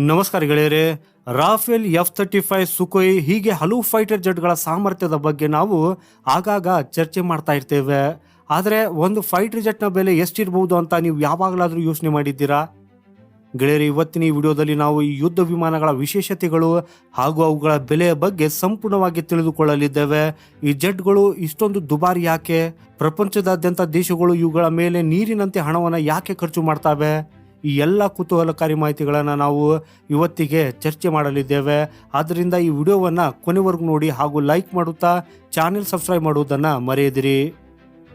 ನಮಸ್ಕಾರ ಗೆಳೆಯರೆ. Rafael F-35 Sukhoi ಹೀಗೆ ಹಲವು ಫೈಟರ್ ಜೆಟ್ಗಳ ಸಾಮರ್ಥ್ಯದ ಬಗ್ಗೆ ನಾವು ಆಗಾಗ ಚರ್ಚೆ ಮಾಡ್ತಾ ಇರ್ತೇವೆ. ಆದರೆ ಒಂದು ಫೈಟರ್ ಜೆಟ್ನ ಬೆಲೆ ಎಷ್ಟಿರಬಹುದು ಅಂತ ನೀವು ಯಾವಾಗಲಾದರೂ ಯೋಚನೆ ಮಾಡಿದ್ದೀರಾ ಗೆಳೆಯರೆ? ಇವತ್ತಿನ ಈ ವಿಡಿಯೋದಲ್ಲಿ ನಾವು ಈ ಯುದ್ಧ ವಿಮಾನಗಳ ವಿಶೇಷತೆಗಳು ಹಾಗೂ ಅವುಗಳ ಬೆಲೆಯ ಬಗ್ಗೆ ಸಂಪೂರ್ಣವಾಗಿ ತಿಳಿದುಕೊಳ್ಳಲಿದ್ದೇವೆ. ಈ ಜೆಟ್ಗಳು ಇಷ್ಟೊಂದು ದುಬಾರಿ ಯಾಕೆ? ಪ್ರಪಂಚದಾದ್ಯಂತ ದೇಶಗಳು ಇವುಗಳ ಮೇಲೆ ನೀರಿನಂತೆ ಹಣವನ್ನು ಯಾಕೆ ಖರ್ಚು ಮಾಡ್ತವೆ? ಈ ಎಲ್ಲ ಕುತೂಹಲಕಾರಿ ಮಾಹಿತಿಗಳನ್ನು ನಾವು ಇವತ್ತಿಗೆ ಚರ್ಚೆ ಮಾಡಲಿದ್ದೇವೆ. ಆದ್ದರಿಂದ ಈ ವಿಡಿಯೋವನ್ನು ಕೊನೆವರೆಗೂ ನೋಡಿ ಹಾಗೂ ಲೈಕ್ ಮಾಡುತ್ತಾ ಚಾನೆಲ್ ಸಬ್ಸ್ಕ್ರೈಬ್ ಮಾಡುವುದನ್ನು ಮರೆಯದಿರಿ.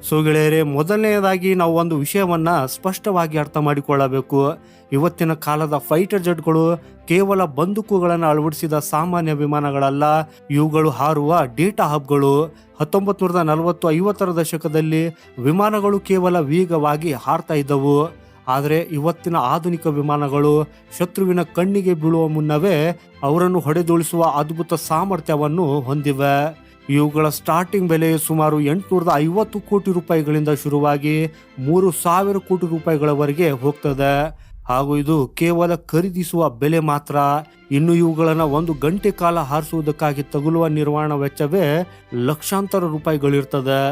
ಸೊ ಗೆಳೆಯರೆ, ಮೊದಲನೆಯದಾಗಿ ನಾವು ಒಂದು ವಿಷಯವನ್ನು ಸ್ಪಷ್ಟವಾಗಿ ಅರ್ಥ ಮಾಡಿಕೊಳ್ಳಬೇಕು. ಇವತ್ತಿನ ಕಾಲದ ಫೈಟರ್ ಜೆಟ್ಗಳು ಕೇವಲ ಬಂದೂಕುಗಳನ್ನು ಅಳವಡಿಸಿದ ಸಾಮಾನ್ಯ ವಿಮಾನಗಳಲ್ಲ, ಇವುಗಳು ಹಾರುವ ಡೇಟಾ ಹಬ್ಗಳು. 1940-50ರ ದಶಕದಲ್ಲಿ ವಿಮಾನಗಳು ಕೇವಲ ವೇಗವಾಗಿ ಹಾರ್ತಾ ಇದ್ದವು. ಆದರೆ ಇವತ್ತಿನ ಆಧುನಿಕ ವಿಮಾನಗಳು ಶತ್ರುವಿನ ಕಣ್ಣಿಗೆ ಬೀಳುವ ಮುನ್ನವೇ ಅವರನ್ನು ಹೊಡೆದುಳಿಸುವ ಅದ್ಭುತ ಸಾಮರ್ಥ್ಯವನ್ನು ಹೊಂದಿವೆ. ಇವುಗಳ ಸ್ಟಾರ್ಟಿಂಗ್ ಬೆಲೆ ಸುಮಾರು 850 ಕೋಟಿ ರೂಪಾಯಿಗಳಿಂದ ಶುರುವಾಗಿ 3000 ಕೋಟಿ ರೂಪಾಯಿಗಳವರೆಗೆ ಹೋಗ್ತದೆ. ಹಾಗೂ ಇದು ಕೇವಲ ಖರೀದಿಸುವ ಬೆಲೆ ಮಾತ್ರ. ಇನ್ನು ಇವುಗಳನ್ನು 1 ಗಂಟೆ ಕಾಲ ಹಾರಿಸುವುದಕ್ಕಾಗಿ ತಗುಲುವ ನಿರ್ವಹಣಾ ವೆಚ್ಚವೇ ಲಕ್ಷಾಂತರ ರೂಪಾಯಿಗಳಿರ್ತದೆ.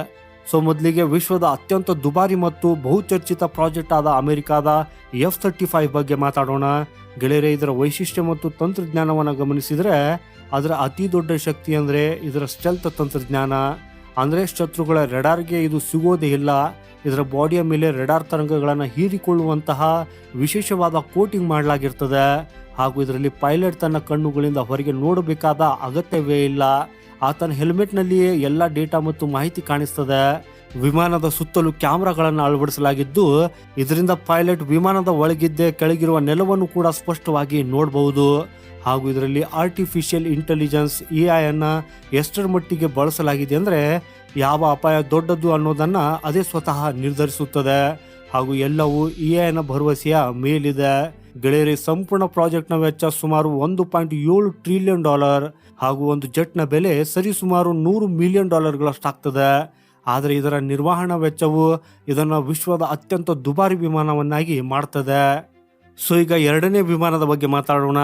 ಸೊ ಮೊದಲಿಗೆ ವಿಶ್ವದ ಅತ್ಯಂತ ದುಬಾರಿ ಮತ್ತು ಬಹುಚರ್ಚಿತ ಪ್ರಾಜೆಕ್ಟ್ ಆದ ಅಮೆರಿಕಾದ F-35 ಬಗ್ಗೆ ಮಾತಾಡೋಣ ಗೆಳೆಯರೆ. ಇದರ ವೈಶಿಷ್ಟ್ಯ ಮತ್ತು ತಂತ್ರಜ್ಞಾನವನ್ನು ಗಮನಿಸಿದರೆ ಅದರ ಅತಿ ದೊಡ್ಡ ಶಕ್ತಿ ಅಂದರೆ ಇದರ ಸ್ಟೆಲ್ತ್ ತಂತ್ರಜ್ಞಾನ. ಅಂದರೆ ಶತ್ರುಗಳ ರೆಡಾರ್ಗೆ ಇದು ಸಿಗೋದೇ ಇಲ್ಲ. ಇದರ ಬಾಡಿಯ ಮೇಲೆ ರೆಡಾರ್ ತರಂಗಗಳನ್ನು ಹೀರಿಕೊಳ್ಳುವಂತಹ ವಿಶೇಷವಾದ ಕೋಟಿಂಗ್ ಮಾಡಲಾಗಿರ್ತದೆ. ಹಾಗೂ ಇದರಲ್ಲಿ ಪೈಲಟ್ ತನ್ನ ಕಣ್ಣುಗಳಿಂದ ಹೊರಗೆ ನೋಡಬೇಕಾದ ಅಗತ್ಯವೇ ಇಲ್ಲ. ಆತನ ಹೆಲ್ಮೆಟ್ನಲ್ಲಿಯೇ ಎಲ್ಲ ಡೇಟಾ ಮತ್ತು ಮಾಹಿತಿ ಕಾಣಿಸ್ತದೆ. ವಿಮಾನದ ಸುತ್ತಲೂ ಕ್ಯಾಮ್ರಾಗಳನ್ನು ಅಳವಡಿಸಲಾಗಿದ್ದು ಇದರಿಂದ ಪೈಲಟ್ ವಿಮಾನದ ಒಳಗಿದ್ದೇ ಕೆಳಗಿರುವ ನೆಲವನ್ನು ಕೂಡ ಸ್ಪಷ್ಟವಾಗಿ ನೋಡಬಹುದು. ಹಾಗೂ ಇದರಲ್ಲಿ ಆರ್ಟಿಫಿಷಿಯಲ್ ಇಂಟೆಲಿಜೆನ್ಸ್ AI ಅನ್ನು ಎಷ್ಟರ ಮಟ್ಟಿಗೆ ಬಳಸಲಾಗಿದೆ ಅಂದರೆ ಯಾವ ಅಪಾಯ ದೊಡ್ಡದು ಅನ್ನೋದನ್ನು ಅದೇ ಸ್ವತಃ ನಿರ್ಧರಿಸುತ್ತದೆ. ಹಾಗೂ ಎಲ್ಲವೂ AI ಭರವಸೆಯ ಮೇಲಿದೆ ಗೆಳೆಯರಿ. ಸಂಪೂರ್ಣ ಪ್ರಾಜೆಕ್ಟ್ನ ವೆಚ್ಚ ಸುಮಾರು $1.7 ಟ್ರಿಲಿಯನ್ ಹಾಗೂ ಒಂದು ಜೆಟ್ನ ಬೆಲೆ ಸರಿಸುಮಾರು $100 ಮಿಲಿಯನ್ ಆಗ್ತದೆ. ಆದರೆ ಇದರ ನಿರ್ವಹಣಾ ವೆಚ್ಚವು ಇದನ್ನು ವಿಶ್ವದ ಅತ್ಯಂತ ದುಬಾರಿ ವಿಮಾನವನ್ನಾಗಿ ಮಾಡ್ತದೆ. ಸೊ ಈಗ ಎರಡನೇ ವಿಮಾನದ ಬಗ್ಗೆ ಮಾತಾಡೋಣ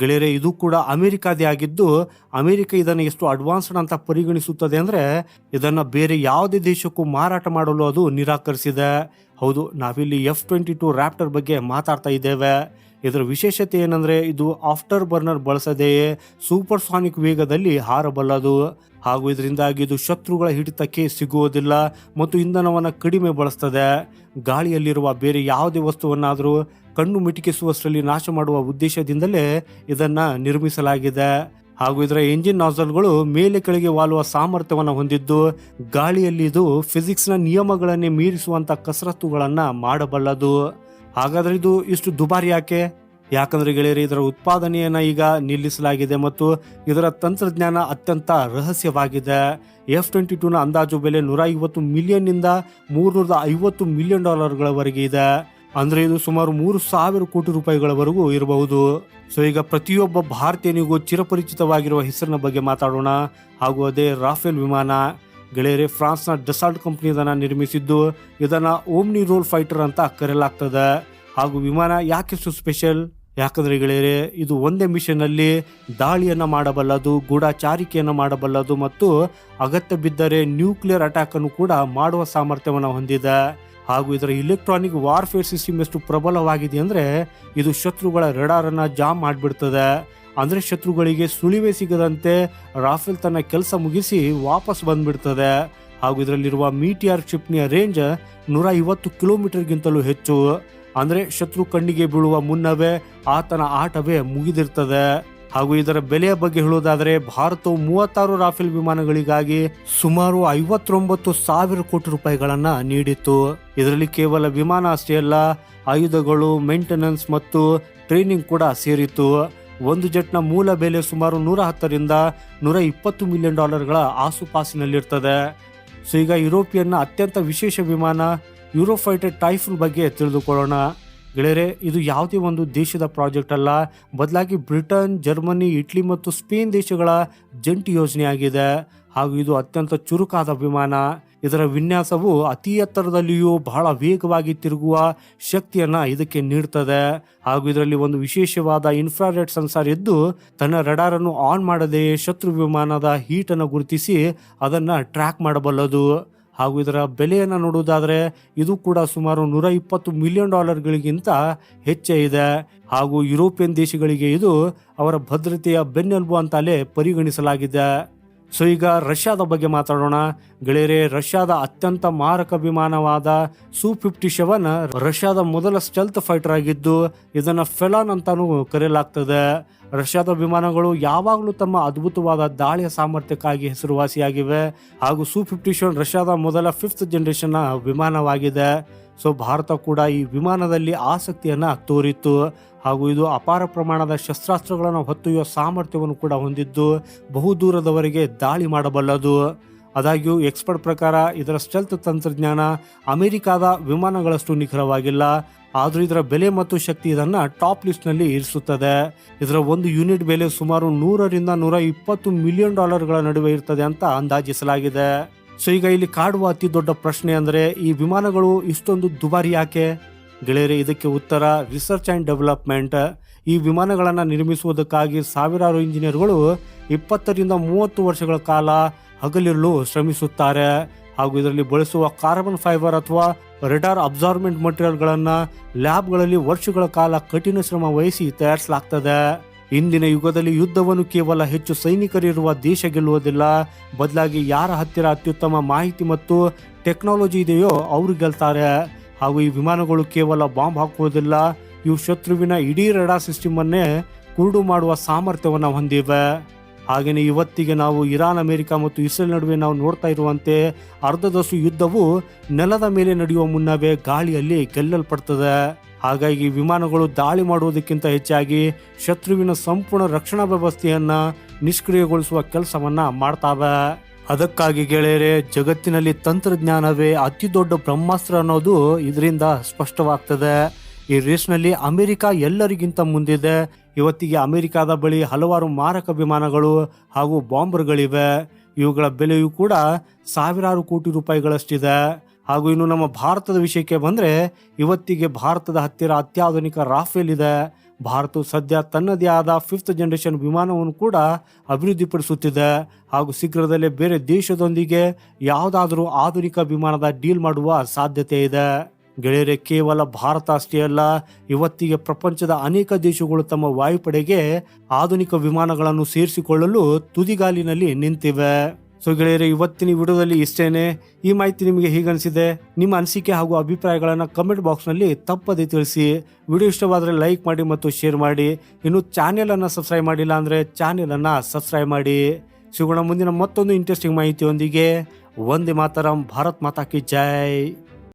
ಗೆಳೆಯರೆ. ಇದು ಕೂಡ ಅಮೆರಿಕಾದೇ ಆಗಿದ್ದು ಅಮೆರಿಕ ಇದನ್ನು ಎಷ್ಟು ಅಡ್ವಾನ್ಸ್ಡ್ ಅಂತ ಪರಿಗಣಿಸುತ್ತದೆ ಅಂದರೆ ಇದನ್ನು ಬೇರೆ ಯಾವುದೇ ದೇಶಕ್ಕೂ ಮಾರಾಟ ಮಾಡಲು ಅದು ನಿರಾಕರಿಸಿದೆ. ಹೌದು, ನಾವಿಲ್ಲಿ F-22 ರ್ಯಾಪ್ಟರ್ ಬಗ್ಗೆ ಮಾತಾಡ್ತಾ ಇದ್ದೇವೆ. ಇದರ ವಿಶೇಷತೆ ಏನಂದರೆ ಇದು ಆಫ್ಟರ್ ಬರ್ನರ್ ಬಳಸದೆಯೇ ಸೂಪರ್ಸಾನಿಕ್ ವೇಗದಲ್ಲಿ ಹಾರಬಲ್ಲದು. ಹಾಗೂ ಇದರಿಂದಾಗಿ ಇದು ಶತ್ರುಗಳ ಹಿಡಿತಕ್ಕೆ ಸಿಗುವುದಿಲ್ಲ ಮತ್ತು ಇಂಧನವನ್ನು ಕಡಿಮೆ ಬಳಸ್ತದೆ. ಗಾಳಿಯಲ್ಲಿರುವ ಬೇರೆ ಯಾವುದೇ ವಸ್ತುವನ್ನಾದರೂ ಕಣ್ಣು ಮಿಟುಕಿಸುವಷ್ಟರಲ್ಲಿ ನಾಶ ಮಾಡುವ ಉದ್ದೇಶದಿಂದಲೇ ಇದನ್ನು ನಿರ್ಮಿಸಲಾಗಿದೆ. ಹಾಗೂ ಇದರ ಎಂಜಿನ್ ನಾಜಲ್ಗಳು ಮೇಲೆ ಕೆಳಗೆ ವಾಲುವ ಸಾಮರ್ಥ್ಯವನ್ನು ಹೊಂದಿದ್ದು ಗಾಳಿಯಲ್ಲಿ ಇದು ಫಿಸಿಕ್ಸ್ನ ನಿಯಮಗಳನ್ನೇ ಮೀರಿಸುವಂಥ ಕಸರತ್ತುಗಳನ್ನು ಮಾಡಬಲ್ಲದು. ಹಾಗಾದರೆ ಇದು ಇಷ್ಟು ದುಬಾರಿ ಯಾಕೆ? ಯಾಕಂದ್ರೆ ಗೆಳೆಯರಿ, ಇದರ ಉತ್ಪಾದನೆಯನ್ನು ಈಗ ನಿಲ್ಲಿಸಲಾಗಿದೆ ಮತ್ತು ಇದರ ತಂತ್ರಜ್ಞಾನ ಅತ್ಯಂತ ರಹಸ್ಯವಾಗಿದೆ. F-22ನ ಅಂದಾಜು ಬೆಲೆ $150 ಮಿಲಿಯನ್ನಿಂದ $350 ಮಿಲಿಯನ್ ವರೆಗೆ ಇದೆ. ಅಂದರೆ ಇದು ಸುಮಾರು 3000 ಕೋಟಿ ರೂಪಾಯಿಗಳವರೆಗೂ ಇರಬಹುದು. ಸೊ ಈಗ ಪ್ರತಿಯೊಬ್ಬ ಭಾರತೀಯನಿಗೂ ಚಿರಪರಿಚಿತವಾಗಿರುವ ಹೆಸರಿನ ಬಗ್ಗೆ ಮಾತಾಡೋಣ. ಹಾಗೂ ಅದೇ ರಾಫೇಲ್ ವಿಮಾನ ಗೆಳೆಯರೆ. ಫ್ರಾನ್ಸ್ನ ಡಸಾಲ್ಟ್ ಕಂಪ್ನಿ ಇದನ್ನು ನಿರ್ಮಿಸಿದ್ದು ಇದನ್ನು ಓಮ್ನಿ ರೋಲ್ ಫೈಟರ್ ಅಂತ ಕರೆಯಲಾಗ್ತದೆ. ಹಾಗೂ ವಿಮಾನ ಯಾಕೆಷ್ಟು ಸ್ಪೆಷಲ್? ಯಾಕಂದ್ರೆ ಗೆಳೆಯರೆ, ಇದು ಒಂದೇ ಮಿಷನ್ನಲ್ಲಿ ದಾಳಿಯನ್ನು ಮಾಡಬಲ್ಲದು, ಗೂಢಚಾರಿಕೆಯನ್ನು ಮಾಡಬಲ್ಲದು ಮತ್ತು ಅಗತ್ಯ ಬಿದ್ದರೆ ನ್ಯೂಕ್ಲಿಯರ್ ಅಟ್ಯಾಕ್ ಅನ್ನು ಕೂಡ ಮಾಡುವ ಸಾಮರ್ಥ್ಯವನ್ನು ಹೊಂದಿದೆ. ಹಾಗೂ ಇದರ ಇಲೆಕ್ಟ್ರಾನಿಕ್ ವಾರ್ಫೇರ್ ಸಿಸ್ಟಮ್ ಎಷ್ಟು ಪ್ರಬಲವಾಗಿದೆ ಅಂದರೆ ಇದು ಶತ್ರುಗಳ ರೆಡಾರನ್ನು ಜಾಮ್ ಮಾಡಿಬಿಡ್ತದೆ. ಅಂದರೆ ಶತ್ರುಗಳಿಗೆ ಸುಳಿವೆ ಸಿಗದಂತೆ ರಾಫೇಲ್ ತನ್ನ ಕೆಲಸ ಮುಗಿಸಿ ವಾಪಸ್ ಬಂದ್ಬಿಡ್ತದೆ. ಹಾಗೂ ಇದರಲ್ಲಿರುವ ಮೀಟಿಯಾರ್ ಕ್ಷಿಪಣಿಯ ರೇಂಜ್ 150 ಕಿಲೋಮೀಟರ್ಗಿಂತಲೂ ಹೆಚ್ಚು. ಅಂದರೆ ಶತ್ರು ಕಣ್ಣಿಗೆ ಬೀಳುವ ಮುನ್ನವೇ ಆತನ ಆಟವೇ ಮುಗಿದಿರ್ತದೆ. ಹಾಗೂ ಇದರ ಬೆಲೆಯ ಬಗ್ಗೆ ಹೇಳುವುದಾದರೆ ಭಾರತವು 36 ರಾಫೇಲ್ ವಿಮಾನಗಳಿಗಾಗಿ ಸುಮಾರು 59,000 ಕೋಟಿ ರೂಪಾಯಿಗಳನ್ನು ನೀಡಿತ್ತು. ಇದರಲ್ಲಿ ಕೇವಲ ವಿಮಾನ ಅಷ್ಟೇ ಅಲ್ಲ, ಆಯುಧಗಳು, ಮೇಂಟೆನೆನ್ಸ್ ಮತ್ತು ಟ್ರೈನಿಂಗ್ ಕೂಡ ಸೇರಿತ್ತು. ಒಂದು ಜೆಟ್ನ ಮೂಲ ಬೆಲೆ ಸುಮಾರು $110 ರಿಂದ $120 ಮಿಲಿಯನ್ ಆಸುಪಾಸಿನಲ್ಲಿರ್ತದೆ. ಸೊ ಈಗ ಯುರೋಪಿಯನ್ನ ಅತ್ಯಂತ ವಿಶೇಷ ವಿಮಾನ ಯುರೋಫೈಟರ್ ಟೈಫೂನ್ ಬಗ್ಗೆ ತಿಳಿದುಕೊಳ್ಳೋಣ ಗೆಳೆಯರೆ. ಇದು ಯಾವುದೇ ಒಂದು ದೇಶದ ಪ್ರಾಜೆಕ್ಟ್ ಅಲ್ಲ, ಬದಲಾಗಿ ಬ್ರಿಟನ್, ಜರ್ಮನಿ, ಇಟ್ಲಿ ಮತ್ತು ಸ್ಪೇನ್ ದೇಶಗಳ ಜಂಟಿ ಯೋಜನೆಯಾಗಿದೆ. ಹಾಗೂ ಇದು ಅತ್ಯಂತ ಚುರುಕಾದ ವಿಮಾನ. ಇದರ ವಿನ್ಯಾಸವು ಅತಿ ಎತ್ತರದಲ್ಲಿಯೂ ಬಹಳ ವೇಗವಾಗಿ ತಿರುಗುವ ಶಕ್ತಿಯನ್ನ ಇದಕ್ಕೆ ನೀಡ್ತದೆ. ಹಾಗೂ ಇದರಲ್ಲಿ ಒಂದು ವಿಶೇಷವಾದ ಇನ್ಫ್ರಾರೆಡ್ ಸೆನ್ಸಾರ್ ಇದ್ದು ತನ್ನ ರಡಾರ್ ಅನ್ನು ಆನ್ ಮಾಡದೆ ಶತ್ರು ವಿಮಾನದ ಹೀಟ್ ಅನ್ನು ಗುರುತಿಸಿ ಅದನ್ನ ಟ್ರ್ಯಾಕ್ ಮಾಡಬಲ್ಲದು. ಹಾಗೂ ಇದರ ಬೆಲೆಯನ್ನು ನೋಡುವುದಾದರೆ ಇದು ಕೂಡ ಸುಮಾರು $120 ಮಿಲಿಯನ್ ಹೆಚ್ಚೇ ಇದೆ. ಹಾಗೂ ಯುರೋಪಿಯನ್ ದೇಶಗಳಿಗೆ ಇದು ಅವರ ಭದ್ರತೆಯ ಬೆನ್ನೆಲುಬು ಅಂತಲೇ ಪರಿಗಣಿಸಲಾಗಿದೆ. ಸೊ ಈಗ ರಷ್ಯಾದ ಬಗ್ಗೆ ಮಾತಾಡೋಣ ಗೆಳೆಯರೆ. ರಷ್ಯಾದ ಅತ್ಯಂತ ಮಾರಕ ವಿಮಾನವಾದ Su-57 ರಷ್ಯಾದ ಮೊದಲ ಸ್ಟೆಲ್ತ್ ಫೈಟರ್ ಆಗಿದ್ದು ಇದನ್ನ ಫೆಲಾನ್ ಅಂತಾನೂ ಕರೆಯಲಾಗ್ತದೆ. ರಷ್ಯಾದ ವಿಮಾನಗಳು ಯಾವಾಗಲೂ ತಮ್ಮ ಅದ್ಭುತವಾದ ದಾಳಿಯ ಸಾಮರ್ಥ್ಯಕ್ಕಾಗಿ ಹೆಸರುವಾಸಿಯಾಗಿವೆ. ಹಾಗೂ Su-57 ರಷ್ಯಾದ ಮೊದಲ 5th ಜನರೇಷನ್ ವಿಮಾನವಾಗಿದೆ. ಸೊ ಭಾರತ ಕೂಡ ಈ ವಿಮಾನದಲ್ಲಿ ಆಸಕ್ತಿಯನ್ನ ತೋರಿತ್ತು. ಹಾಗೂ ಇದು ಅಪಾರ ಪ್ರಮಾಣದ ಶಸ್ತ್ರಾಸ್ತ್ರಗಳನ್ನು ಹೊತ್ತೊಯ್ಯುವ ಸಾಮರ್ಥ್ಯವನ್ನು ಕೂಡ ಹೊಂದಿದ್ದು ಬಹುದೂರದವರೆಗೆ ದಾಳಿ ಮಾಡಬಲ್ಲದು. ಆದಾಗ್ಯೂ ಎಕ್ಸ್ಪರ್ಟ್ ಪ್ರಕಾರ ಇದರ ಸ್ಟೆಲ್ತ್ ತಂತ್ರಜ್ಞಾನ ಅಮೆರಿಕಾದ ವಿಮಾನಗಳಷ್ಟು ನಿಖರವಾಗಿಲ್ಲ. ಆದರೂ ಇದರ ಬೆಲೆ ಮತ್ತು ಶಕ್ತಿ ಇದನ್ನ ಟಾಪ್ ಲಿಸ್ಟ್ ನಲ್ಲಿ ಇರಿಸುತ್ತದೆ. ಇದರ ಒಂದು ಯೂನಿಟ್ ಬೆಲೆ ಸುಮಾರು $100 ರಿಂದ $120 ಮಿಲಿಯನ್ ನಡುವೆ ಇರ್ತದೆ ಅಂತ ಅಂದಾಜಿಸಲಾಗಿದೆ. ಸೊ ಈಗ ಇಲ್ಲಿ ಕಾಡುವ ಅತಿ ದೊಡ್ಡ ಪ್ರಶ್ನೆ ಅಂದ್ರೆ ಈ ವಿಮಾನಗಳು ಇಷ್ಟೊಂದು ದುಬಾರಿ ಯಾಕೆ ಗೆಳೆಯರೆ? ಇದಕ್ಕೆ ಉತ್ತರ ರಿಸರ್ಚ್ ಅಂಡ್ ಡೆವಲಪ್ಮೆಂಟ್. ಈ ವಿಮಾನಗಳನ್ನು ನಿರ್ಮಿಸುವುದಕ್ಕಾಗಿ ಸಾವಿರಾರು ಇಂಜಿನಿಯರ್ಗಳು 20 ರಿಂದ 30 ವರ್ಷಗಳ ಕಾಲ ಹಗಲಿರುಳು ಶ್ರಮಿಸುತ್ತಾರೆ. ಹಾಗೂ ಇದರಲ್ಲಿ ಬಳಸುವ ಕಾರ್ಬನ್ ಫೈಬರ್ ಅಥವಾ ರೆಡಾರ್ ಅಬ್ಸಾರ್ಬೆಂಟ್ ಮಟೀರಿಯಲ್ಗಳನ್ನು ಲ್ಯಾಬ್ಗಳಲ್ಲಿ ವರ್ಷಗಳ ಕಾಲ ಕಠಿಣ ಶ್ರಮ ವಹಿಸಿ ತಯಾರಿಸಲಾಗ್ತದೆ. ಇಂದಿನ ಯುಗದಲ್ಲಿ ಯುದ್ಧವನ್ನು ಕೇವಲ ಹೆಚ್ಚು ಸೈನಿಕರಿರುವ ದೇಶ ಗೆಲ್ಲುವುದಿಲ್ಲ, ಬದಲಾಗಿ ಯಾರ ಹತ್ತಿರ ಅತ್ಯುತ್ತಮ ಮಾಹಿತಿ ಮತ್ತು ಟೆಕ್ನಾಲಜಿ ಇದೆಯೋ ಅವರು ಗೆಲ್ತಾರೆ. ಹಾಗೂ ಈ ವಿಮಾನಗಳು ಕೇವಲ ಬಾಂಬ್ ಹಾಕುವುದಿಲ್ಲ, ಇವು ಶತ್ರುವಿನ ಇಡೀ ರೆಡಾರ್ ಸಿಸ್ಟಮ್ ಅನ್ನೇ ಕುರುಡು ಮಾಡುವ ಸಾಮರ್ಥ್ಯವನ್ನು ಹೊಂದಿವೆ. ಹಾಗೆಯೇ ಇವತ್ತಿಗೆ ನಾವು ಇರಾನ್, ಅಮೆರಿಕ ಮತ್ತು ಇಸ್ರೇಲ್ ನಡುವೆ ನಾವು ನೋಡ್ತಾ ಇರುವಂತೆ ಅರ್ಧದಷ್ಟು ಯುದ್ಧವು ನೆಲದ ಮೇಲೆ ನಡೆಯುವ ಮುನ್ನವೇ ಗಾಳಿಯಲ್ಲಿ ಗೆಲ್ಲಲ್ಪಡ್ತದೆ. ಹಾಗಾಗಿ ವಿಮಾನಗಳು ದಾಳಿ ಮಾಡುವುದಕ್ಕಿಂತ ಹೆಚ್ಚಾಗಿ ಶತ್ರುವಿನ ಸಂಪೂರ್ಣ ರಕ್ಷಣಾ ವ್ಯವಸ್ಥೆಯನ್ನ ನಿಷ್ಕ್ರಿಯಗೊಳಿಸುವ ಕೆಲಸವನ್ನ ಮಾಡ್ತಾವೆ. ಅದಕ್ಕಾಗಿ ಗೆಳೆಯರೆ, ಜಗತ್ತಿನಲ್ಲಿ ತಂತ್ರಜ್ಞಾನವೇ ಅತಿ ದೊಡ್ಡ ಬ್ರಹ್ಮಾಸ್ತ್ರ ಅನ್ನೋದು ಇದರಿಂದ ಸ್ಪಷ್ಟವಾಗ್ತದೆ. ಈ ರೇಸ್ನಲ್ಲಿ ಅಮೆರಿಕ ಎಲ್ಲರಿಗಿಂತ ಮುಂದಿದೆ. ಇವತ್ತಿಗೆ ಅಮೆರಿಕದ ಬಳಿ ಹಲವಾರು ಮಾರಕ ವಿಮಾನಗಳು ಹಾಗೂ ಬಾಂಬರ್ಗಳಿವೆ. ಇವುಗಳ ಬೆಲೆಯೂ ಕೂಡ ಸಾವಿರಾರು ಕೋಟಿ ರೂಪಾಯಿಗಳಷ್ಟಿದೆ. ಹಾಗೂ ಇನ್ನು ನಮ್ಮ ಭಾರತದ ವಿಷಯಕ್ಕೆ ಬಂದರೆ ಇವತ್ತಿಗೆ ಭಾರತದ ಹತ್ತಿರ ಅತ್ಯಾಧುನಿಕ ರಾಫೇಲ್ ಇದೆ. ಭಾರತವು ಸದ್ಯ ತನ್ನದೇ ಆದ 5th ಜನರೇಷನ್ ವಿಮಾನವನ್ನು ಕೂಡ ಅಭಿವೃದ್ಧಿಪಡಿಸುತ್ತಿದೆ. ಹಾಗೂ ಶೀಘ್ರದಲ್ಲೇ ಬೇರೆ ದೇಶದೊಂದಿಗೆ ಯಾವುದಾದರೂ ಆಧುನಿಕ ವಿಮಾನದ ಡೀಲ್ ಮಾಡುವ ಸಾಧ್ಯತೆ ಇದೆ. ಗೆಳೆಯರೆ, ಕೇವಲ ಭಾರತ ಅಷ್ಟೇ ಅಲ್ಲ, ಇವತ್ತಿಗೆ ಪ್ರಪಂಚದ ಅನೇಕ ದೇಶಗಳು ತಮ್ಮ ವಾಯುಪಡೆಗೆ ಆಧುನಿಕ ವಿಮಾನಗಳನ್ನು ಸೇರಿಸಿಕೊಳ್ಳಲು ತುದಿಗಾಲಿನಲ್ಲಿ ನಿಂತಿವೆ. ಸೊ ಗೆಳೆಯರೆ, ಇವತ್ತಿನ ವಿಡಿಯೋದಲ್ಲಿ ಇಷ್ಟೇನೆ. ಈ ಮಾಹಿತಿ ನಿಮಗೆ ಹೇಗನ್ನಿಸಿದೆ? ನಿಮ್ಮ ಅನಿಸಿಕೆ ಹಾಗೂ ಅಭಿಪ್ರಾಯಗಳನ್ನು ಕಮೆಂಟ್ ಬಾಕ್ಸ್ನಲ್ಲಿ ತಪ್ಪದೇ ತಿಳಿಸಿ. ವಿಡಿಯೋ ಇಷ್ಟವಾದರೆ ಲೈಕ್ ಮಾಡಿ ಮತ್ತು ಶೇರ್ ಮಾಡಿ. ಇನ್ನು ಚಾನೆಲನ್ನು ಸಬ್ಸ್ಕ್ರೈಬ್ ಮಾಡಿಲ್ಲ ಅಂದರೆ ಚಾನೆಲನ್ನು ಸಬ್ಸ್ಕ್ರೈಬ್ ಮಾಡಿ. ಸಿಗೋಣ ಮುಂದಿನ ಮತ್ತೊಂದು ಇಂಟ್ರೆಸ್ಟಿಂಗ್ ಮಾಹಿತಿಯೊಂದಿಗೆ. ವಂದೇ ಮಾತರಂ. ಭಾರತ್ ಮಾತಾ ಕಿ ಜೈ.